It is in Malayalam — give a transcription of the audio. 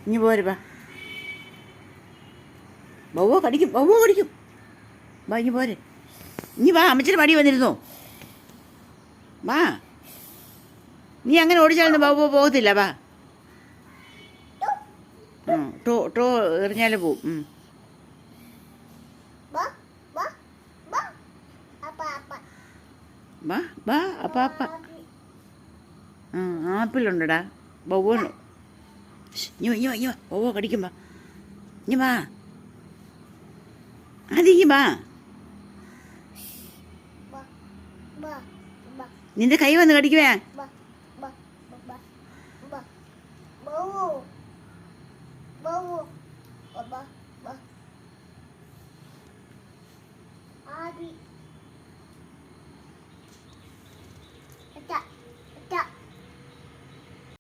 ഇനി പോരെ വാ. ബൗവോ കടിക്കും, ബൗവോ കടിക്കും. വാ ഇനി പോരെ. ഇനി വാ, അമ്മച്ചിയുടെ മടി വന്നിരുന്നോ. വാ, നീ അങ്ങനെ ഓടിച്ചാലൊന്നും ബൗവോ പോകത്തില്ല. വാ. ടോ ടോ എറിഞ്ഞാൽ പോവും. വാ വാ അപ്പ അപ്പ. ആപ്പിളുണ്ടടാ ബൗവോ. ഇനി വാ, ഇനി വാ, ബൗവോ കടിക്കും. വാ ഇനി വാ, അതിങ്ങി വാ. നിന്റെ കൈ വന്ന് കടിക്കുവേ.